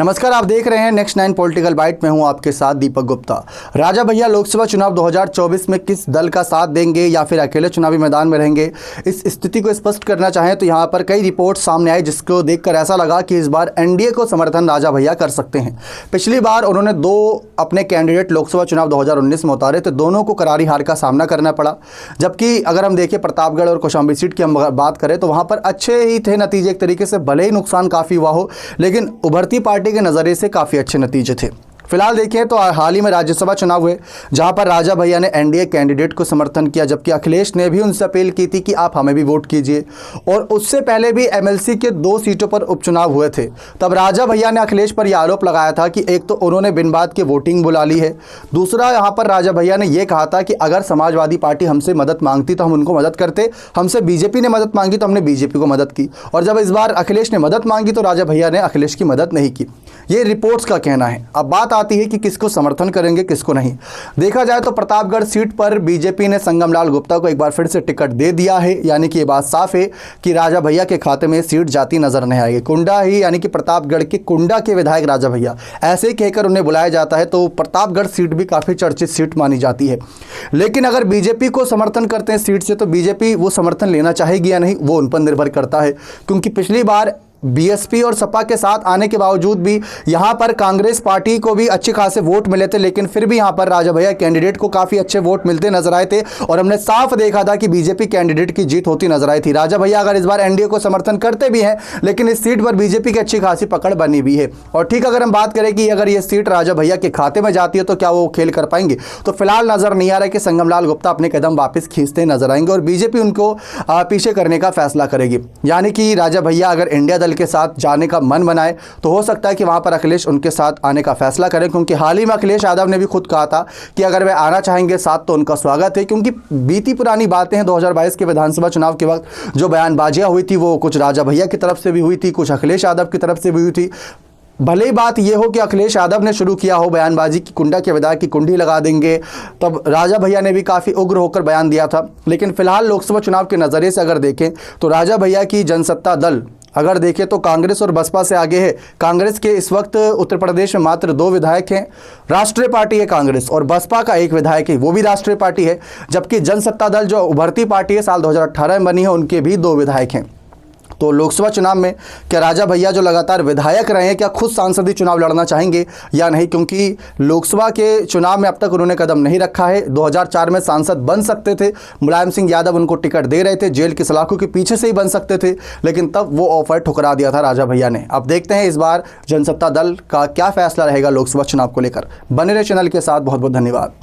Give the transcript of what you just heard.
नमस्कार, आप देख रहे हैं नेक्स्ट 9 पॉलिटिकल बाइट में हूं आपके साथ दीपक गुप्ता। राजा भैया लोकसभा चुनाव 2024 में किस दल का साथ देंगे या फिर अकेले चुनावी मैदान में रहेंगे, इस स्थिति को स्पष्ट करना चाहें तो यहां पर कई रिपोर्ट सामने आई जिसको देखकर ऐसा लगा कि इस बार एनडीए को समर्थन राजा भैया कर सकते हैं। पिछली बार उन्होंने 2 अपने कैंडिडेट लोकसभा चुनाव 2019 में उतारे तो दोनों को करारी हार का सामना करना पड़ा। जबकि अगर हम देखें प्रतापगढ़ और कौशाम्बी सीट की हम बात करें तो वहाँ पर अच्छे ही थे नतीजे, एक तरीके से भले ही नुकसान काफ़ी हुआ हो लेकिन उभरती पार्टी के नज़रिए से काफ़ी अच्छे नतीजे थे। फिलहाल देखें तो हाल ही में राज्यसभा चुनाव हुए जहां पर राजा भैया ने एनडीए कैंडिडेट को समर्थन किया, जबकि अखिलेश ने भी उनसे अपील की थी कि आप हमें भी वोट कीजिए। और उससे पहले भी एमएलसी के 2 सीटों पर उपचुनाव हुए थे, तब राजा भैया ने अखिलेश पर यह आरोप लगाया था कि एक तो उन्होंने बिन बात के वोटिंग बुला ली है, दूसरा यहाँ पर राजा भैया ने यह कहा था कि अगर समाजवादी पार्टी हमसे मदद मांगती तो हम उनको मदद करते, हमसे बीजेपी ने मदद मांगी तो हमने बीजेपी को मदद की, और जब इस बार अखिलेश ने मदद मांगी तो राजा भैया ने अखिलेश की मदद नहीं की। ये रिपोर्ट्स का कहना है। अब बात आती है कि किसको समर्थन करेंगे किसको नहीं। देखा जाए तो प्रतापगढ़ सीट पर बीजेपी ने संगमलाल गुप्ता को एक बार फिर से टिकट दे दिया है, यानी कि ये बात साफ है कि राजा भैया के खाते में सीट जाती नजर नहीं आएगी। कुंडा ही यानी कि प्रतापगढ़ के कुंडा के विधायक राजा भैया, ऐसे ही कहकर उन्हें बुलाया जाता है, तो प्रतापगढ़ सीट भी काफ़ी चर्चित सीट मानी जाती है। लेकिन अगर बीजेपी को समर्थन करते हैं सीट से तो बीजेपी वो समर्थन लेना चाहेगी या नहीं वो उन पर निर्भर करता है, क्योंकि पिछली बार बीएसपी और सपा के साथ आने के बावजूद भी यहाँ पर कांग्रेस पार्टी को भी अच्छे खासे वोट मिले थे, लेकिन फिर भी यहाँ पर राजा भैया कैंडिडेट को काफ़ी अच्छे वोट मिलते नजर आए थे और हमने साफ देखा था कि बीजेपी कैंडिडेट की जीत होती नजर आई थी। राजा भैया अगर इस बार एनडीए को समर्थन करते भी हैं लेकिन इस सीट पर बीजेपी की अच्छी खासी पकड़ बनी हुई है। और ठीक अगर हम बात करें कि अगर ये सीट राजा भैया के खाते में जाती है तो क्या वो खेल कर पाएंगे, तो फिलहाल नजर नहीं आ रहा है कि संगमलाल गुप्ता अपने कदम वापस खींचते नजर आएंगे और बीजेपी उनको पीछे करने का फैसला करेगी। यानी कि राजा भैया अगर इंडिया दल के साथ जाने का मन बनाए तो हो सकता है कि वहां पर अखिलेश उनके साथ आने का फैसला करें, क्योंकि हाल ही में अखिलेश यादव ने भी खुद कहा था कि अगर वे आना चाहेंगे साथ तो उनका स्वागत है, क्योंकि बीती पुरानी बातें हैं। 2022 के विधानसभा चुनाव के वक्त जो बयानबाजियां हुई थी वो कुछ राजा भैया की तरफ से भी हुई थी, कुछ अखिलेश यादव की तरफ से भी हुई थी। भले ही बात यह हो कि अखिलेश यादव ने शुरू किया हो बयानबाजी की कुंडा के विधायक की कुंडी लगा देंगे, तब राजा भैया ने भी काफ़ी उग्र होकर बयान दिया था। लेकिन फिलहाल लोकसभा चुनाव के नज़रिए से अगर देखें तो राजा भैया की जनसत्ता दल अगर देखें तो कांग्रेस और बसपा से आगे है। कांग्रेस के इस वक्त उत्तर प्रदेश में मात्र 2 विधायक हैं, राष्ट्रीय पार्टी है कांग्रेस, और बसपा का 1 विधायक है वो भी राष्ट्रीय पार्टी है। जबकि जनसत्ता दल जो उभरती पार्टी है साल 2018 में बनी है उनके भी 2 विधायक हैं। तो लोकसभा चुनाव में क्या राजा भैया जो लगातार विधायक रहे हैं क्या खुद सांसदीय चुनाव लड़ना चाहेंगे या नहीं, क्योंकि लोकसभा के चुनाव में अब तक उन्होंने कदम नहीं रखा है। 2004 में सांसद बन सकते थे, मुलायम सिंह यादव उनको टिकट दे रहे थे, जेल की सलाखों के पीछे से ही बन सकते थे, लेकिन तब वो ऑफर ठुकरा दिया था राजा भैया ने। अब देखते हैं इस बार जनसत्ता दल का क्या फैसला रहेगा लोकसभा चुनाव को लेकर। बने रहे चैनल के साथ, बहुत बहुत धन्यवाद।